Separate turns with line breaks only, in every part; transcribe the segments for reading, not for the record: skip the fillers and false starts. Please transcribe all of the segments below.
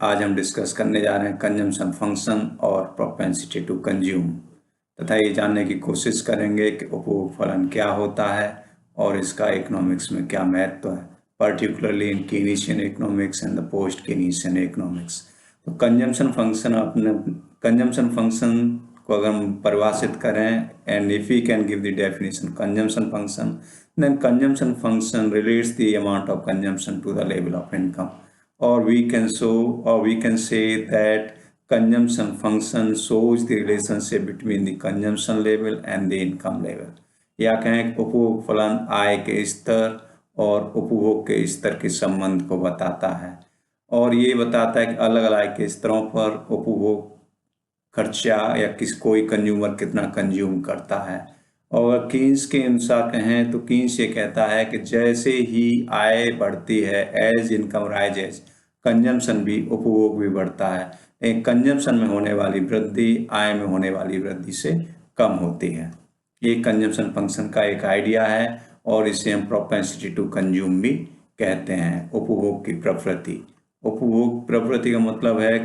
आज हम डिस्कस करने जा रहे हैं कंजम्पशन फंक्शन और प्रोपेंसिटी टू कंज्यूम तथा ये जानने की कोशिश करेंगे कि उपभोग फलन क्या होता है और इसका इकोनॉमिक्स में क्या महत्व है, particularly in Keynesian economics and the post Keynesian economics. तो कंजम्पशन फंक्शन को अगर हम परिभाषित करें and if we can give the definition consumption function, then consumption function relates the amount of consumption to the level of income, or we can say that consumption function shows the relationship between the consumption level and the income level, या कहें उपभोग फलन आय के स्तर और उपभोग के स्तर के संबंध को बताता है और ये बताता है कि अलग अलग आय के स्तरों पर उपभोग खर्चा या कोई कंज्यूमर कितना कंज्यूम करता है। और कीन्स के अनुसार कहें तो कीन्स ये कहता है कि जैसे ही आय बढ़ती है एज इनकम राइजेज, कंजम्पशन भी उपभोग भी बढ़ता है। एक कंजम्पशन में होने वाली वृद्धि आय में होने वाली वृद्धि से कम होती है। ये कंजम्पशन फंक्शन का एक आइडिया है और इसे हम प्रोपेंसिटी टू कंज्यूम भी कहते हैं। उपभोग की प्रवृत्ति, उपभोग प्रवृत्ति का मतलब है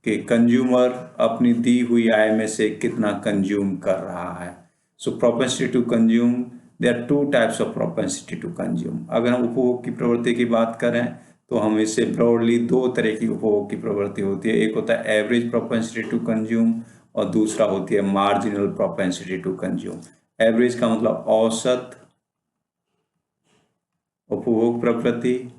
कि कंज्यूमर अपनी दी हुई आय में से कितना कंज्यूम कर रहा है। So propensity to consume, there are two types of propensity to consume. अगर हम उपभोग की प्रवृत्ति की बात करें तो हम इससे ब्रॉडली दो तरह की उपभोग की प्रवृत्ति होती है। एक होता है एवरेज प्रोपेंसिटी टू कंज्यूम और दूसरा होती है marginal propensity to consume. Average का मतलब औसत उपभोग प्रवृत्ति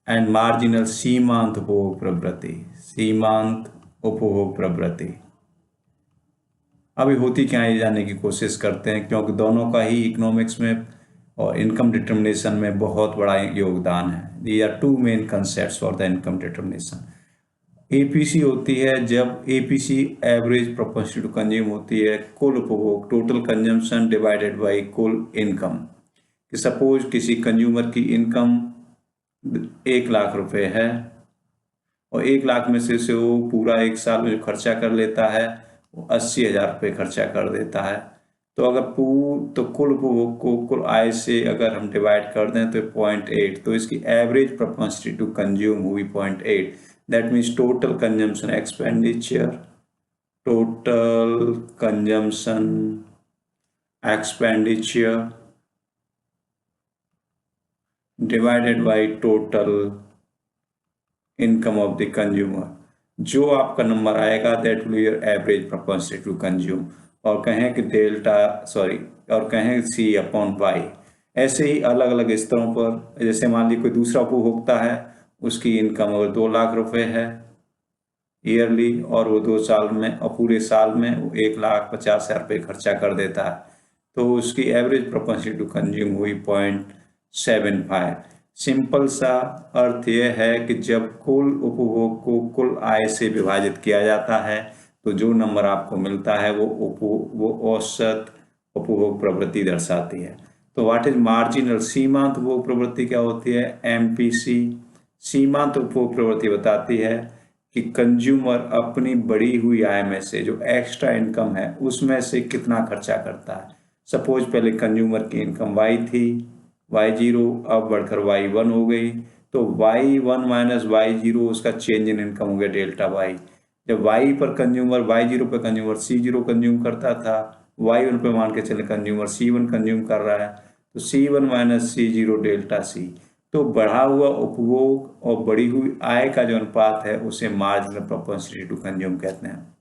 एंड मार्जिनल सीमांत उपभोग प्रवृत्ति, सीमांत उपभोग प्रवृत्ति। अभी होती क्या है ये जानने की कोशिश करते हैं, क्योंकि दोनों का ही इकोनॉमिक्स में और इनकम डिटर्मिनेशन में बहुत बड़ा योगदान है। These are two main concepts for the income determination. APC होती है, जब APC average propensity to consume होती है कुल उपभोग, टोटल कंजम्पशन डिवाइडेड बाई कुल इनकम। कि सपोज किसी कंज्यूमर की इनकम 1 लाख रुपए है और 1 लाख में से वो पूरा एक साल में जो खर्चा कर लेता है वो 80,000 रुपये खर्चा कर देता है। तो अगर कुल उपभोग को कुल आय से अगर हम डिवाइड कर दें तो 0.8, तो इसकी एवरेज प्रोपेंसिटी टू कंज्यूम हुई 0.8। That means total consumption expenditure, total consumption expenditure divided by total income of the consumer. जो आपका नंबर आएगा that will your average propensity to consume. और कहें कि और कहें C/Y। ऐसे ही अलग अलग स्तरों पर, जैसे मान लीजिए कोई दूसरा उपभोक्ता है, उसकी इनकम अगर 2 लाख रुपए है ईयरली और वो 2 साल में और पूरे साल में वो 1,50,000 रुपये खर्चा कर देता है, तो उसकी एवरेज प्रोपेंसिटी टू कंज्यूम हुई 0.75। सिंपल सा अर्थ यह है कि जब कुल उपभोग को कुल आय से विभाजित किया जाता है तो जो नंबर आपको मिलता है वो औसत उपभोग प्रवृत्ति दर्शाती है। तो व्हाट इज मार्जिनल, सीमांत उपभोग प्रवृत्ति क्या होती है? MPC। सीमांत उपभोग प्रवृत्ति बताती है कि कंज्यूमर अपनी बढ़ी हुई आय में से जो एक्स्ट्रा इनकम है उसमें से कितना खर्चा करता है। सपोज पहले कंज्यूमर की इनकम Y थी, Y0 अब बढ़कर Y1 हो गई, तो Y1 माइनस Y0 उसका चेंज इन इनकम हो गया डेल्टा Y। जब Y0 पर कंज्यूमर C0 कंज्यूम करता था, Y1 पे मान के चले कंज्यूमर C1 कंज्यूम कर रहा है, तो C1 minus C0 delta C। तो बढ़ा हुआ उपभोग और बढ़ी हुई आय का जो अनुपात है उसे मार्जिनल प्रोपेंसिटी टू कंज्यूम कहते हैं।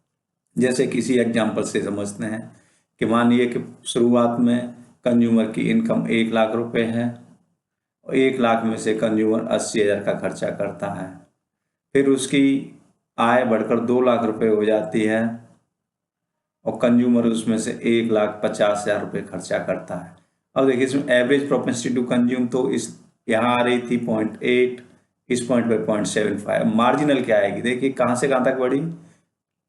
जैसे किसी एग्जाम्पल से समझते हैं कि मानिए कि शुरुआत में कंज्यूमर की इनकम 1 लाख रुपए है और 1 लाख में से कंज्यूमर 80,000 का खर्चा करता है, फिर उसकी आय बढ़कर 2 लाख रुपए हो जाती है और कंज्यूमर उसमें से 1,50,000 रुपये खर्चा करता है। अब देखिए इसमें एवरेज प्रोपेंसिटी टू कंज्यूम तो इस यहाँ आ रही थी 0.8, इस पॉइंट पे 0.75। मार्जिनल क्या आएगी? देखिए कहाँ से कहाँ तक बढ़ी,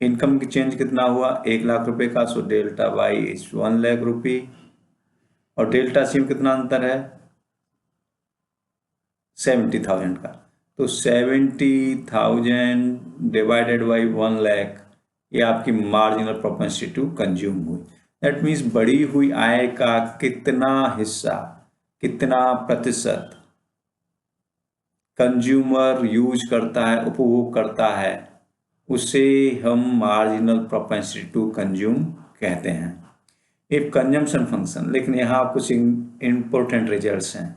इनकम की चेंज कितना हुआ 1 लाख रुपए का, so delta Y is 1 lakh रुपये और डेल्टा C में कितना अंतर है 70,000 का, तो 70,000 डिवाइडेड बाई 1 लाख, ये आपकी मार्जिनल प्रोपेंसिटी टू कंज्यूम हुई। दैट मीन्स बढ़ी हुई आय का कितना हिस्सा, कितना प्रतिशत कंज्यूमर यूज करता है, उपभोग करता है, उसे हम मार्जिनल प्रोपेंसिटी टू कंज्यूम कहते हैं। इफ कंजम्पशन फंक्शन, लेकिन यहाँ कुछ इंपॉर्टेंट रिजल्ट्स हैं।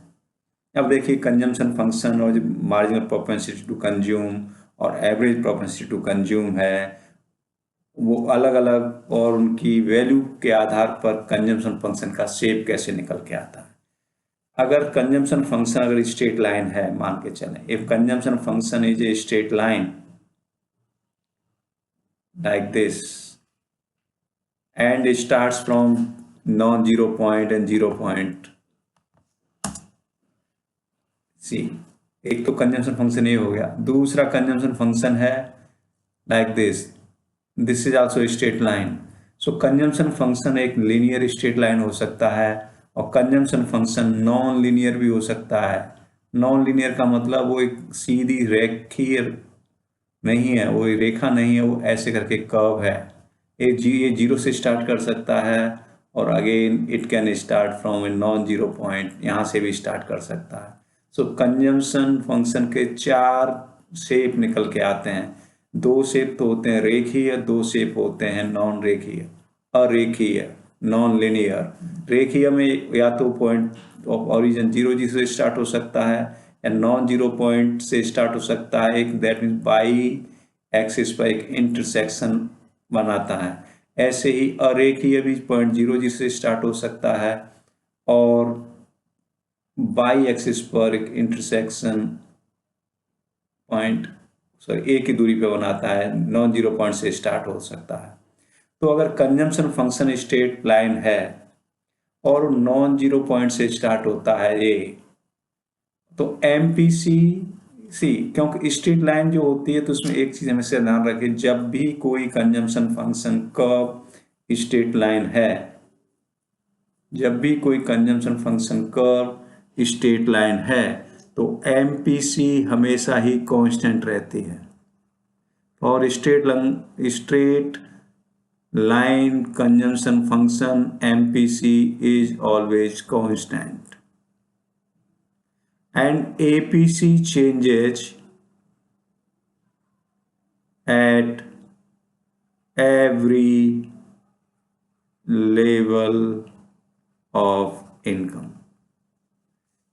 अब देखिए कंजम्पशन फंक्शन और जो मार्जिनल प्रोपेंसिटी टू कंज्यूम और एवरेज प्रोपेंसिटी टू कंज्यूम है, वो अलग अलग और उनकी वैल्यू के आधार पर कंजम्पशन फंक्शन का शेप कैसे निकल के आता है। अगर कंजम्पशन फंक्शन अगर स्ट्रेट लाइन है, मान के चलें, if consumption function is a straight line like this and it starts from non-zero point and 0 point, see, एक तो कंजम्पशन फंक्शन ये हो गया। दूसरा कंजम्पशन फंक्शन है like this is also a straight line। So consumption function एक linear straight line हो सकता है और कंजम्पशन फंक्शन नॉन लीनियर भी हो सकता है। नॉन लीनियर का मतलब वो एक सीधी रेखीय नहीं है, वो रेखा नहीं है, वो ऐसे करके कर्व है। ये जीरो से स्टार्ट कर सकता है और again it can start from a non zero point, यहाँ से भी स्टार्ट कर सकता है। सो कंजम्पशन फंक्शन के 4 शेप निकल के आते हैं। 2 शेप तो होते हैं रेखीय, 2 शेप होते हैं नॉन रेखीय, अरेखीय, नॉन लिनियर। रेखीय में या तो पॉइंट ऑफ ओरिजिन 0 से स्टार्ट हो सकता है या नॉन जीरो पॉइंट से स्टार्ट हो सकता है, एक दैट मीन्स बाई एक्सिस पर एक इंटरसेक्शन बनाता है। ऐसे ही अरेखीय भी पॉइंट 0 से स्टार्ट हो सकता है और बाई एक्सिस पर एक इंटरसेक्शन पॉइंट एक ही दूरी पे बनाता है, नॉन जीरो पॉइंट से स्टार्ट हो सकता है। तो अगर कंजम्पशन फंक्शन स्ट्रेट लाइन है और नॉन जीरो पॉइंट से स्टार्ट होता है ये, तो MPC क्योंकि स्ट्रेट लाइन जो होती है तो उसमें एक चीज हमेशा ध्यान रखें, जब भी कोई consumption function curve straight line है, जब भी कोई consumption function curve straight line है तो MPC हमेशा ही कांस्टेंट रहती है। और straight line consumption function MPC is always constant and APC changes at every level of income।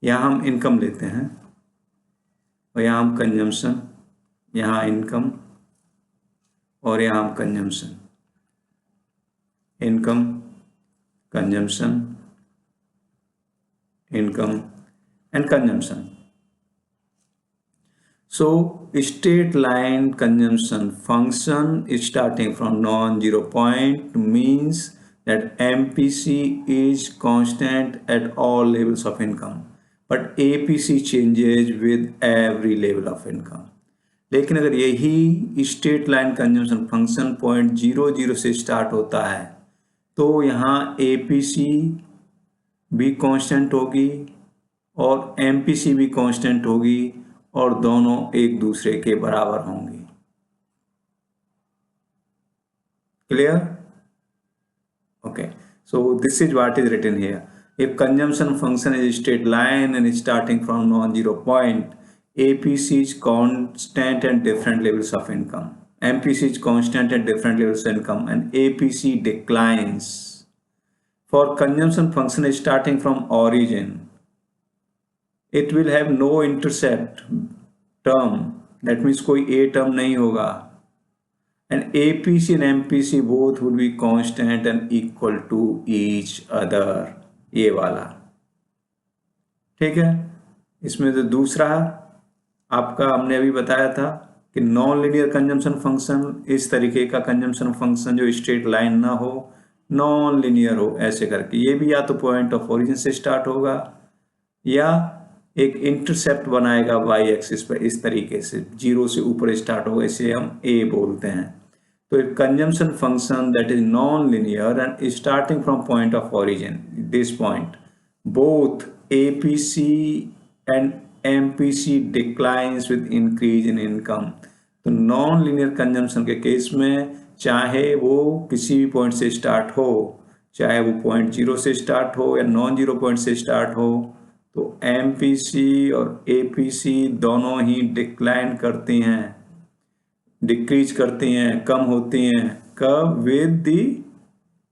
यहाँ हम इनकम लेते हैं और यहाँ हम कंजम्पशन, यहाँ इनकम और यहाँ हम consumption, income, consumption, income and consumption। So straight line consumption function is starting from non-zero point means that MPC is constant at all levels of income, but APC changes with every level of income। लेकिन अगर यही straight line consumption function point 0 से start होता है तो यहाँ APC भी constant होगी और MPC भी कांस्टेंट होगी और दोनों एक दूसरे के बराबर होंगी। Clear? Okay, so this is what is written here. If consumption function is straight line and starting from non zero point, APC is constant at different levels of income, MPC is constant at different levels of income and APC declines। For consumption function starting from origin, it will have no intercept term, that means कोई A term नहीं होगा, and APC and MPC both would be constant and equal to each other, ये वाला। ठीक है, इसमें जो दूसरा आपका हमने अभी बताया था कि नॉन लीनियर कंजम्पशन फंक्शन, इस तरीके का कंजम्पशन फंक्शन जो स्ट्रेट लाइन ना हो, नॉन लीनियर हो, ऐसे करके, ये भी या तो पॉइंट ऑफ ओरिजिन से स्टार्ट होगा या एक इंटरसेप्ट बनाएगा वाई एक्सिस पर, इस तरीके से 0 से ऊपर स्टार्ट होगा, इसे हम A बोलते हैं। तो एक consumption function that is non linear and starting from point of origin, this point, both APC and MPC declines with increase in income. तो नॉन लीनियर कंजम्पशन के केस में चाहे वो किसी भी पॉइंट से स्टार्ट हो, चाहे वो 0.0 से स्टार्ट हो या नॉन जीरो पॉइंट से स्टार्ट हो, तो एमपीसी और एपीसी दोनों ही डिक्लाइन करती हैं, डिक्रीज करती हैं, कम होती हैं। कब? With the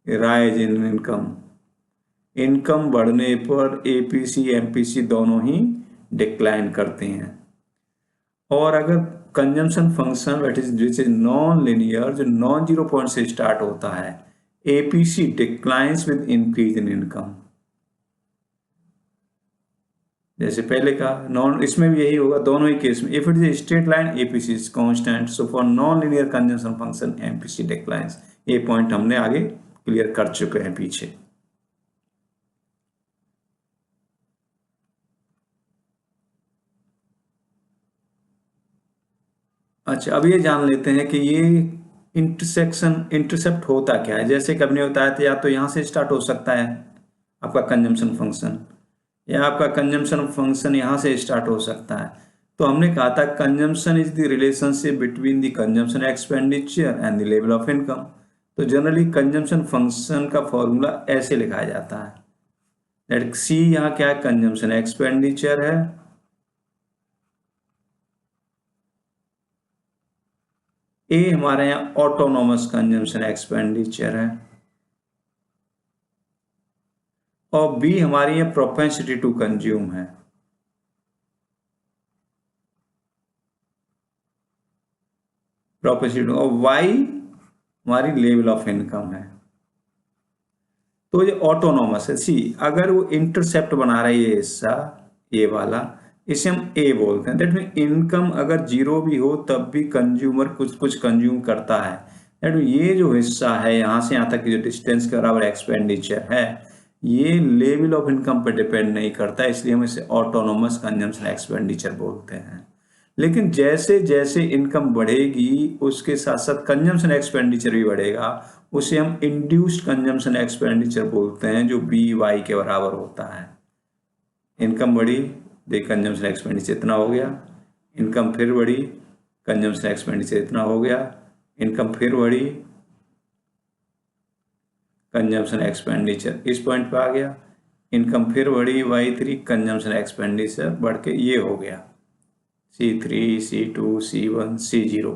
rise in income. Income बढ़ने पर एपीसी एमपीसी दोनों ही डिक्लाइन करते हैं। और अगर consumption function which is non linear, जो नॉन जीरो पॉइंट से स्टार्ट होता है, APC declines with increase in income. जैसे पहले का नॉन, इसमें भी यही होगा दोनों ही केस में। If it is straight line APC is constant, so for non linear consumption function MPC declines. ये पॉइंट हमने आगे क्लियर कर चुके हैं पीछे। अच्छा, अब ये जान लेते हैं कि ये इंटरसेप्ट होता क्या है। जैसे कभी नहीं होता है तो या तो यहां से स्टार्ट हो सकता है आपका कंजम्पशन फंक्शन, या आपका कंजम्पशन फंक्शन यहां से स्टार्ट हो सकता है। तो हमने कहा था consumption is the relationship between the consumption expenditure and the level of income. तो जनरली कंजम्पशन फंक्शन का फॉर्मूला ऐसे लिखा जाता है, दैट सी यहाँ क्या है, कंजम्पशन एक्सपेंडिचर है, ए हमारे यहाँ ऑटोनोमस कंजम्पशन एक्सपेंडिचर है, और बी हमारी ये प्रोपेंसिटी टू कंज्यूम है। प्रोपेंसिटी, और वाई हमारी लेवल ऑफ इनकम है। तो ये ऑटोनोमस है। सी अगर वो इंटरसेप्ट बना रहा है ये हिस्सा, ये वाला, इसे हम ए बोलते हैं। दैट मीन इनकम अगर जीरो भी हो तब भी कंज्यूमर कुछ कुछ कंज्यूम करता है। दैट मीन ये जो हिस्सा है यहाँ से यहाँ तक की जो डिस्टेंस के बराबर एक्सपेंडिचर है, ये लेवल ऑफ इनकम पर डिपेंड नहीं करता, इसलिए हम इसे ऑटोनोमस कंजम्पशन एक्सपेंडिचर बोलते हैं। लेकिन जैसे जैसे इनकम बढ़ेगी उसके साथ साथ कंजम्पशन एक्सपेंडिचर भी बढ़ेगा, उसे हम इंड्यूस्ड कंजम्पशन एक्सपेंडिचर बोलते हैं, जो बी वाई के बराबर होता है। इनकम बढ़ी, देख कंजम्पशन एक्सपेंडिचर इतना हो गया, इनकम फिर बढ़ी, कंजम्पशन एक्सपेंडिचर इतना हो गया, इनकम फिर बढ़ी, कंजम्पशन एक्सपेंडिचर इस पॉइंट पे आ गया, इनकम फिर बढ़ी y3, कंजम्पशन एक्सपेंडिचर बढ़ के ये हो गया C3, C2, C1, C0,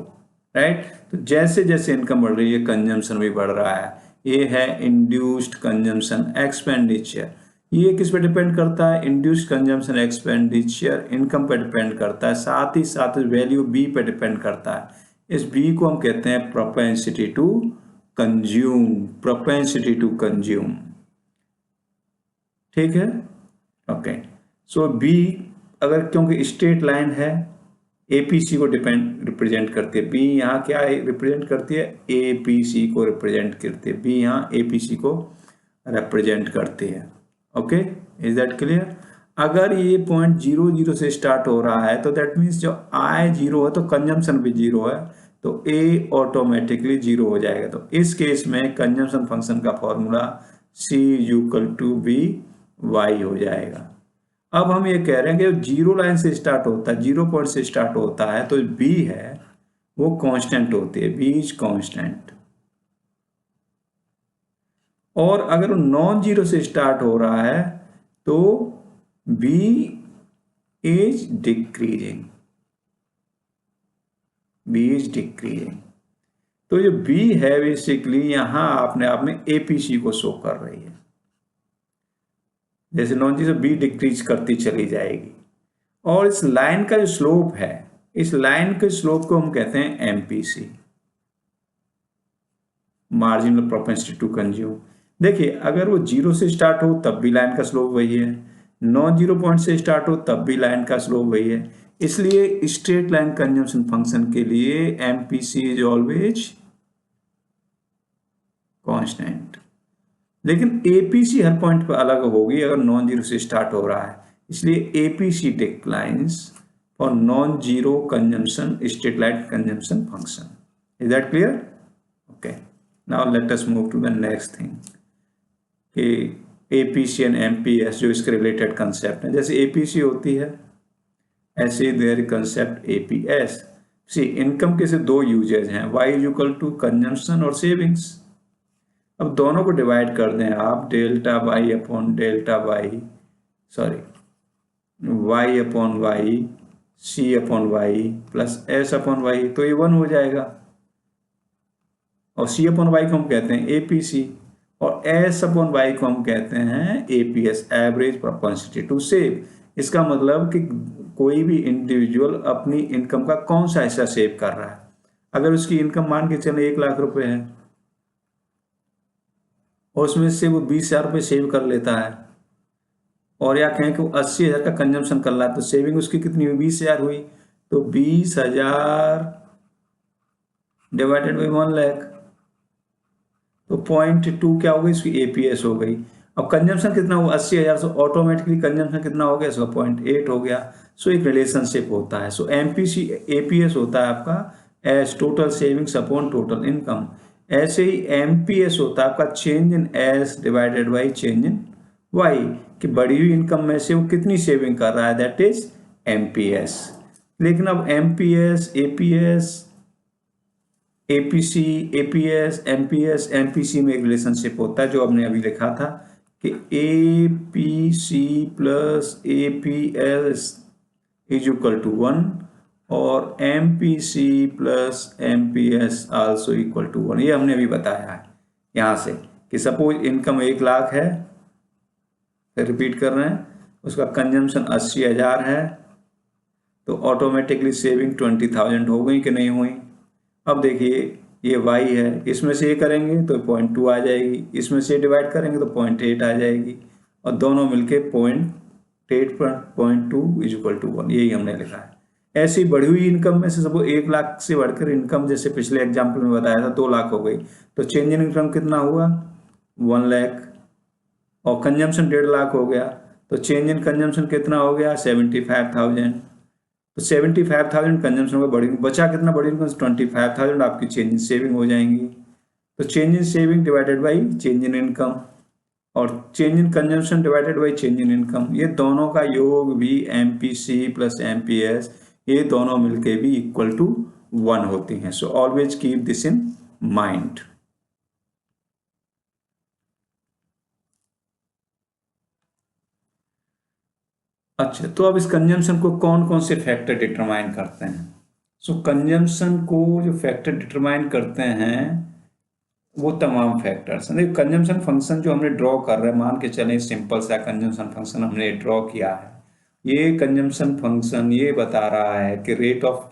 right. तो जैसे जैसे इनकम बढ़ रही है कंजम्पशन भी बढ़ रहा है। ये है इंड्यूस्ड कंजम्पशन एक्सपेंडिचर। ये किस पे डिपेंड करता है? इंड्यूस्ड कंजम्पशन एक्सपेंडिचर इनकम पे डिपेंड करता है, साथ ही साथ वैल्यू बी पे डिपेंड करता है। इस बी को हम कहते हैं propensity to consume, propensity to consume, ठीक है। ओके, सो बी अगर क्योंकि स्ट्रेट लाइन है, एपीसी को रिप्रेजेंट करती है। बी यहाँ क्या रिप्रेजेंट करती है? एपीसी को रिप्रेजेंट करती है। बी यहाँ एपीसी को रिप्रेजेंट करती है। Okay, is that clear? अगर ये पॉइंट 0 से स्टार्ट हो रहा है तो दैट मीन्स जो आई 0 है तो कंजम्पशन भी 0 है, तो ए ऑटोमेटिकली 0 हो जाएगा। तो इस केस में कंजम्पशन फंक्शन का formula C equal to B Y हो जाएगा। अब हम ये कह रहे हैं कि जीरो लाइन से स्टार्ट होता है, 0 पॉइंट से स्टार्ट होता है, तो बी है वो कांस्टेंट होती है, बी इज कांस्टेंट। और अगर नॉन जीरो से स्टार्ट हो रहा है तो B is decreasing, B is decreasing. तो जो बी है बेसिकली यहां अपने आप में एपीसी को शो कर रही है। जैसे नॉन जीरो बी डिक्रीज करती चली जाएगी। और इस लाइन का जो स्लोप है, इस लाइन के स्लोप को हम कहते हैं MPC, marginal propensity to consume. देखिए अगर वो 0 से स्टार्ट हो तब भी लाइन का स्लोप वही है, नॉन जीरो पॉइंट से स्टार्ट हो तब भी लाइन का स्लोप वही है। इसलिए स्ट्रेट लाइन कंजम्पशन फंक्शन के लिए एमपीसी इज ऑलवेज कांस्टेंट। लेकिन एपीसी हर पॉइंट पर अलग होगी अगर नॉन जीरो से स्टार्ट हो रहा है, इसलिए APC declines for non zero consumption straight line consumption function. Is that clear? Okay, now let us move to the next thing कि एपीसी एंड एमपीएस जो इसके रिलेटेड कंसेप्ट है। जैसे एपीसी होती है ऐसे there concept APS. C income के से दो यूजेज हैं, Y is equal to consumption और सेविंग्स। अब दोनों को डिवाइड कर दें आप, delta Y upon delta Y, sorry Y upon Y, C upon Y plus S upon Y, तो ये 1 हो जाएगा। और सी अपॉन वाई को हम कहते हैं एपीसी, और एस अपॉन वाई को हम कहते हैं APS, average propensity to save. इसका मतलब कि कोई भी इंडिविजुअल अपनी इनकम का कौन सा हिस्सा सेव कर रहा है। अगर उसकी इनकम मान के चले 1 लाख रुपए है और उसमें से वो 20,000 रुपये सेव कर लेता है, और या कहें कि वो 80,000 का कंजम्पशन कर रहा है, तो सेविंग उसकी कितनी हुई, 20,000 हुई। तो 20,000 डिवाइडेड बाई 1 लाख, तो 0.2 क्या हो गई, इसकी एपीएस हो गई। अब कंजम्पशन कितना हुआ, 80,000, से ऑटोमेटिकली कंजम्पशन कितना हो गया, इसका 0.8 हो गया। सो एक रिलेशनशिप होता है। सो एमपीसी एपीएस होता है आपका S total savings upon total income. ऐसे ही एमपीएस होता है आपका change in S divided by change in Y, कि बढ़ी हुई इनकम में से वो कितनी सेविंग कर रहा है, दैट इज एमपीएस। लेकिन अब MPS, APS, APC, APS, MPS, MPC में एक रिलेशनशिप होता है जो हमने अभी लिखा था कि APC plus APS is equal to 1, और MPC plus MPS also equal to 1। ये हमने अभी बताया है यहाँ से कि सपोज इनकम 1 लाख है, फिर रिपीट कर रहे हैं, उसका कंजम्पशन 80,000 है, तो ऑटोमेटिकली सेविंग 20,000 हो गई कि नहीं हुई। अब देखिए ये y है, इसमें से ये करेंगे तो 0.2 आ जाएगी, इसमें से डिवाइड करेंगे तो 0.8 आ जाएगी, और दोनों मिलके 0.8.2 इज इक्वल टू 1, यही हमने लिखा है। ऐसी बढ़ी हुई इनकम में से सब 1 लाख से बढ़कर इनकम, जैसे पिछले एग्जाम्पल में बताया था 2 लाख हो गई, तो चेंज इन इनकम कितना हुआ, 1 लाख, और कंजम्पशन 1.5 लाख हो गया, तो चेंज इन कंजम्पशन कितना हो गया, 75,000। तो 75,000 कंजम्पशन में बढ़ी, बचा कितना, बढ़ी इनकम 25,000, आपकी चेंज इन सेविंग हो जाएंगी। तो change in saving divided by change in income, और change in consumption divided by change in income, ये दोनों का योग भी एमपीसी प्लस एमपीएस, ये दोनों मिलके भी इक्वल टू 1 होती हैं। So always keep this in mind. अच्छा, तो अब इस कंजम्पशन को कौन कौन से फैक्टर डिटरमाइन करते हैं। सो कंजम्पशन को जो फैक्टर डिटरमाइन करते हैं वो तमाम फैक्टर्स हैं। कंजम्पशन फंक्शन जो हमने ड्रॉ कर रहे हैं, मान के चलें सिंपल सा कंजम्पशन फंक्शन हमने ड्रॉ किया है। ये कंजम्पशन फंक्शन ये बता रहा है कि रेट ऑफ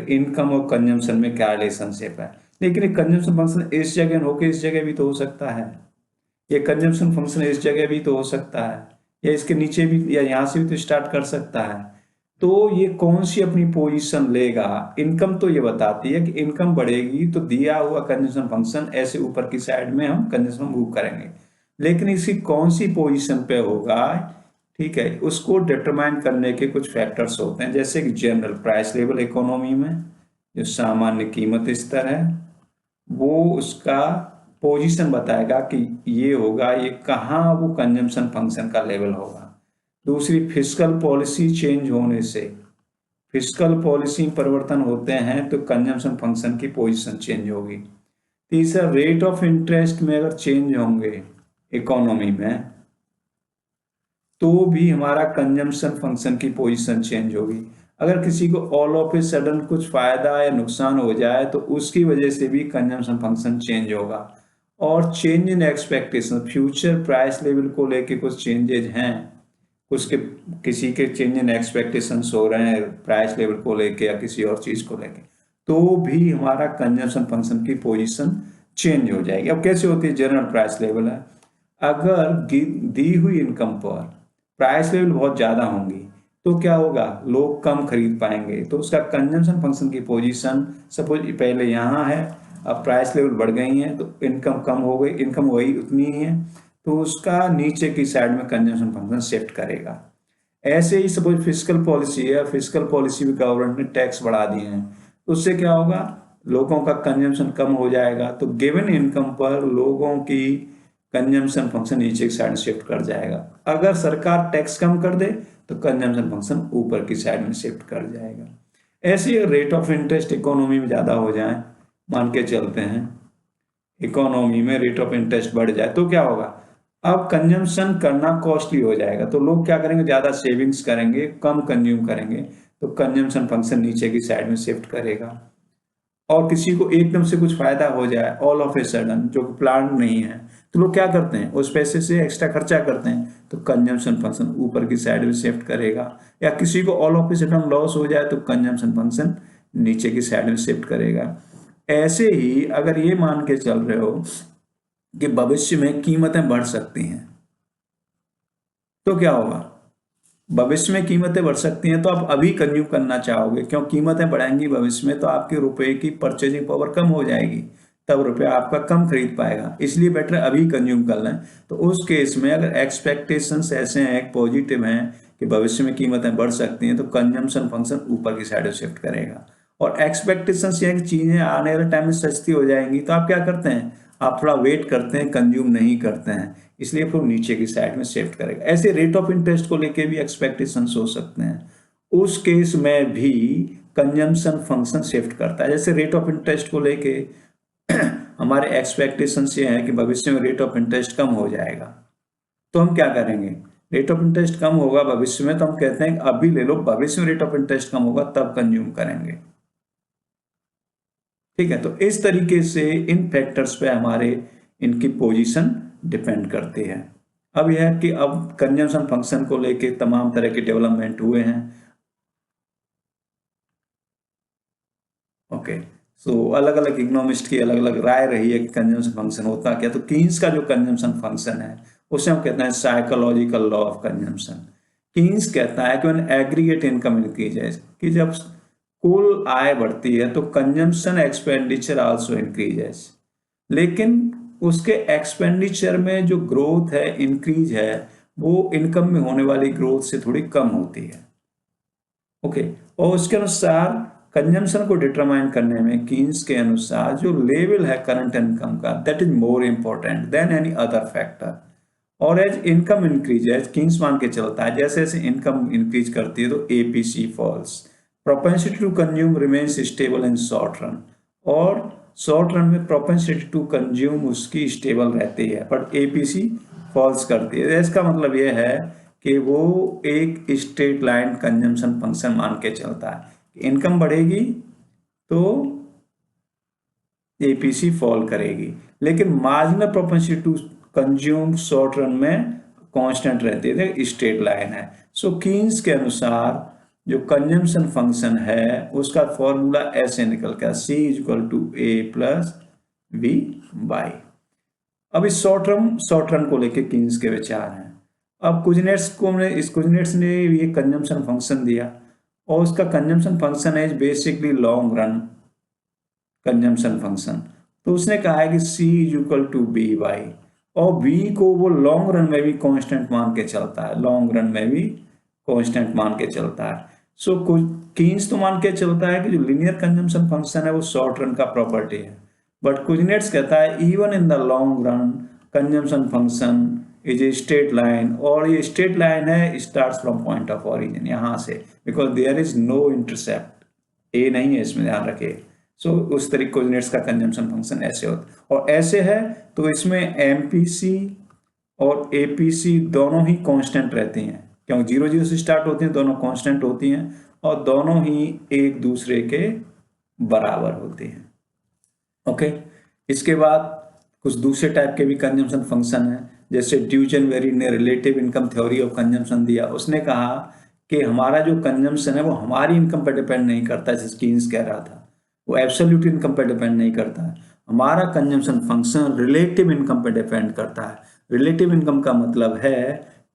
इनकम और कंजम्पशन में क्या रिलेशनशिप है। लेकिन ये कंजम्पशन फंक्शन इस जगह होकर इस जगह भी तो हो सकता है, ये कंजम्पशन फंक्शन इस जगह भी तो हो सकता है, या इसके नीचे भी, या यहाँ से भी तो स्टार्ट कर सकता है। तो ये कौन सी अपनी पोजीशन लेगा, इनकम तो ये बताती है कि इनकम बढ़ेगी तो दिया हुआ कंजम्पशन फंक्शन ऐसे ऊपर की साइड में हम कंजम्पशन मूव करेंगे, लेकिन इसकी कौन सी पोजीशन पे होगा, ठीक है, उसको डिटरमाइन करने के कुछ फैक्टर्स होते हैं। जैसे कि जनरल प्राइस लेवल इकोनॉमी में जो सामान्य कीमत स्तर है, वो उसका पोजीशन बताएगा कि ये होगा, ये कहाँ वो कंजम्पशन फंक्शन का लेवल होगा। दूसरी, फिस्कल पॉलिसी चेंज होने से, फिस्कल पॉलिसी परिवर्तन होते हैं तो कंजम्पशन फंक्शन की पोजीशन चेंज होगी। तीसरा, रेट ऑफ इंटरेस्ट में अगर चेंज होंगे इकोनॉमी में तो भी हमारा कंजम्पशन फंक्शन की पोजीशन चेंज होगी। अगर किसी को ऑल ऑफ ए सडन कुछ फायदा या नुकसान हो जाए तो उसकी वजह से भी कंजम्पशन फंक्शन चेंज होगा। और चेंज इन एक्सपेक्टेशन, फ्यूचर प्राइस लेवल को लेके कुछ चेंजेज हैं, कुछ के किसी के चेंज इन एक्सपेक्टेशंस हो रहे हैं प्राइस लेवल को लेके या किसी और चीज को लेके, तो भी हमारा कंजम्पशन फंक्शन की पोजीशन चेंज हो जाएगी। अब कैसे होती है, जनरल प्राइस लेवल है, अगर दी हुई इनकम पर प्राइस लेवल बहुत ज्यादा होंगी तो क्या होगा, लोग कम खरीद पाएंगे, तो उसका कंजम्पशन फंक्शन की पोजीशन सपोज पहले यहाँ है, अब प्राइस लेवल बढ़ गई है तो इनकम कम हो गई, इनकम वही उतनी ही है, तो उसका नीचे की साइड में कंजम्पशन फंक्शन शिफ्ट करेगा। ऐसे ही सपोज फिस्कल पॉलिसी है, फिस्कल पॉलिसी भी गवर्नमेंट ने टैक्स बढ़ा दिए हैं, तो उससे क्या होगा, लोगों का कंजम्पशन कम हो जाएगा, तो गिवन इनकम पर लोगों की कंजम्पशन फंक्शन नीचे की साइड में शिफ्ट कर जाएगा। अगर सरकार टैक्स कम कर दे तो कंजम्पशन फंक्शन ऊपर की साइड में शिफ्ट कर जाएगा। ऐसे रेट ऑफ इंटरेस्ट इकोनॉमी में ज्यादा हो जाए, मान के चलते हैं इकोनॉमी में रेट ऑफ इंटरेस्ट बढ़ जाए तो क्या होगा, अब कंजम्पशन करना कॉस्टली हो जाएगा, तो लोग क्या करेंगे, ज्यादा सेविंग्स करेंगे, कम कंज्यूम करेंगे, तो कंजम्पशन फंक्शन नीचे की साइड में शिफ्ट करेगा। और किसी को एकदम से कुछ फायदा हो जाए ऑल ऑफ ए सडन, जो प्लान नहीं है, तो लोग क्या करते हैं, उस पैसे से एक्स्ट्रा खर्चा करते हैं, तो कंजम्पशन फंक्शन ऊपर की साइड में शिफ्ट करेगा। या किसी को all of a sudden loss हो जाए तो कंजम्पशन फंक्शन नीचे की साइड में शिफ्ट करेगा। ऐसे ही अगर ये मान के चल रहे हो कि भविष्य में कीमतें बढ़ सकती हैं, तो क्या होगा, भविष्य में कीमतें बढ़ सकती हैं तो आप अभी कंज्यूम करना चाहोगे, क्यों, कीमतें बढ़ाएंगी भविष्य में तो आपके रुपए की परचेजिंग पावर कम हो जाएगी, तब रुपया आपका कम खरीद पाएगा, इसलिए बेटर अभी कंज्यूम कर लें। तो उस केस में अगर एक्सपेक्टेशंस ऐसे हैं, पॉजिटिव हैं कि भविष्य में कीमतें बढ़ सकती हैं, तो कंजम्पशन फंक्शन ऊपर की साइड शिफ्ट करेगा। और एक्सपेक्टेशंस ये चीजें आने वाले टाइम में सस्ती हो जाएंगी, तो आप क्या करते हैं, आप थोड़ा वेट करते हैं, कंज्यूम नहीं करते हैं, इसलिए फिर नीचे की साइड में शिफ्ट करेगा। ऐसे रेट ऑफ इंटरेस्ट को लेके भी एक्सपेक्टेशंस हो सकते हैं, उस केस में भी कंजम्पशन फंक्शन शिफ्ट करता है। जैसे रेट ऑफ इंटरेस्ट को लेके हमारे एक्सपेक्टेशंस ये है कि भविष्य में रेट ऑफ इंटरेस्ट कम हो जाएगा, तो हम क्या करेंगे, रेट ऑफ इंटरेस्ट कम होगा भविष्य में, तो हम कहते हैं कि अभी ले लो, भविष्य में रेट ऑफ इंटरेस्ट कम होगा तब कंज्यूम करेंगे। ठीक है, तो इस तरीके से इन फैक्टर्स पे हमारे इनकी पोजीशन डिपेंड करती है। अब यह है कि अब कंजम्पशन फंक्शन को लेके तमाम तरह के डेवलपमेंट हुए हैं। ओके, सो अलग अलग इकोनॉमिस्ट की अलग अलग राय रही है कि कंजम्पशन फंक्शन होता क्या। तो कीन्स का जो कंजम्पशन फंक्शन है उसे हम कहते हैं psychological law of consumption. Keynes कहता है कि व्हेन एग्रीगेट इनकम इंक्रीज है, कि जब कुल आय बढ़ती है तो कंजम्पशन एक्सपेंडिचर आल्सो इंक्रीजेस, लेकिन उसके एक्सपेंडिचर में जो ग्रोथ है, इंक्रीज है, वो इनकम में होने वाली ग्रोथ से थोड़ी कम होती है। ओके, और उसके अनुसार कंजम्पशन को डिटरमाइन करने में कीन्स के अनुसार जो लेवल है करंट इनकम का, that is more important than any other factor. और as income increase, as Keynes मान के चलता है जैसे जैसे इनकम इंक्रीज करती है तो APC falls, propensity to consume remains stable in short run, और शॉर्ट रन में प्रोपेंसिटी टू कंज्यूम उसकी स्टेबल रहती है, बट एपीसी फॉल्स करती है। इसका मतलब यह है कि वो एक स्ट्रेट लाइन कंजम्पशन फंक्शन मान के चलता है, इनकम बढ़ेगी तो एपीसी फॉल करेगी, लेकिन marginal propensity to consume short run में कांस्टेंट रहती है, स्ट्रेट लाइन है। सो कीन्स के अनुसार जो कंजम्पशन फंक्शन है उसका फॉर्मूला ऐसे निकल गया, C equal to A plus V by. अब इस शॉर्ट रन को लेके कीन्स के विचार हैं। अब कुजनेट्स ने ये कंजम्पशन फंक्शन दिया, और उसका कंजम्पशन फंक्शन है basically long run consumption function. तो उसने कहा है कि C equal to B by, और B को वो लॉन्ग रन में भी कांस्टेंट मान के चलता है, लॉन्ग रन में भी कांस्टेंट मान के चलता है। सो कीन्स तो मान के चलता है कि जो लीनियर कंजम्पशन फंक्शन है वो शॉर्ट रन का प्रॉपर्टी है, बट कुजनेट्स कहता है even in the long run consumption function is a straight line, और ये स्ट्रेट लाइन है, starts from point of origin, यहाँ से, because there is no intercept, a नहीं है इसमें, ध्यान रखिए। सो उस तरीके कोऑर्डिनेट्स का कंजम्पशन फंक्शन ऐसे होता, और ऐसे है तो इसमें एमपीसी और एपीसी दोनों ही कांस्टेंट रहती हैं, क्योंकि 0 0 से स्टार्ट होती हैं, दोनों कांस्टेंट होती हैं, और दोनों ही एक दूसरे के बराबर होती हैं। ओके, इसके बाद कुछ दूसरे टाइप के भी कंजम्पशन फंक्शन है, जैसे ड्यूचेनबेरी ने relative income theory of consumption दिया। उसने कहा कि हमारा जो कंजम्पशन है वो हमारी इनकम पर डिपेंड नहीं करता, जैसे कीन्स कह रहा था, वो एब्सोल्यूट इनकम पर डिपेंड नहीं करता है, हमारा कंजम्पशन फंक्शन रिलेटिव इनकम पर डिपेंड करता है। रिलेटिव इनकम का मतलब है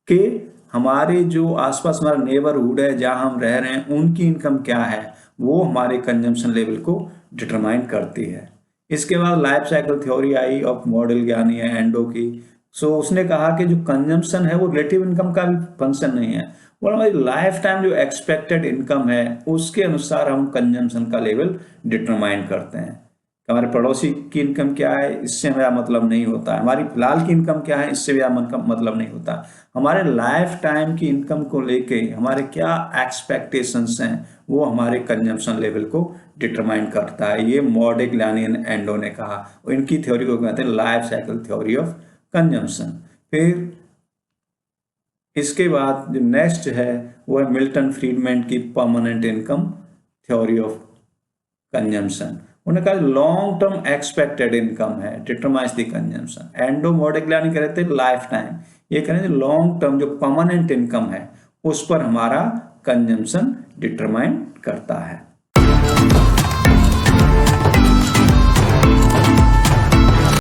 कि हमारे जो आसपास हमारा नेबरहुड है जहां हम रह रहे हैं, उनकी इनकम क्या है, वो हमारे कंजम्पशन लेवल को डिटरमाइन करती है। इसके बाद life cycle theory I of model ज्ञानी है एंडो की। सो उसने कहा कि जो कंजम्पशन है वो रिलेटिव इनकम का भी फंक्शन नहीं है, वो हमारी लाइफ टाइम जो एक्सपेक्टेड इनकम है उसके अनुसार हम कंजम्पशन का लेवल डिटरमाइन करते हैं। हमारे पड़ोसी की इनकम क्या है इससे मेरा मतलब नहीं होता, हमारी फिलहाल की इनकम क्या है इससे मेरा मतलब नहीं होता, हमारे लाइफ टाइम की इनकम को लेके हमारे क्या एक्सपेक्टेशंस हैं वो हमारे कंजम्पशन लेवल को डिटरमाइन करता है। ये मॉडिग्लियानी एंड एंडो ने कहा, और इनकी थ्योरी को कहते हैं life cycle theory of consumption. फिर इसके बाद जो नेक्स्ट है वो है मिल्टन फ्रीडमैन की permanent income theory of consumption. उन्होंने कहा लॉन्ग टर्म एक्सपेक्टेड इनकम है डिटरमाइंस द कंजम्पशन। एंडो मॉडिग्लियानी कह रहे थे लाइफ टाइम, ये कह रहे थे लॉन्ग टर्म जो परमानेंट इनकम है उस पर हमारा कंजम्पशन डिटरमाइन करता है।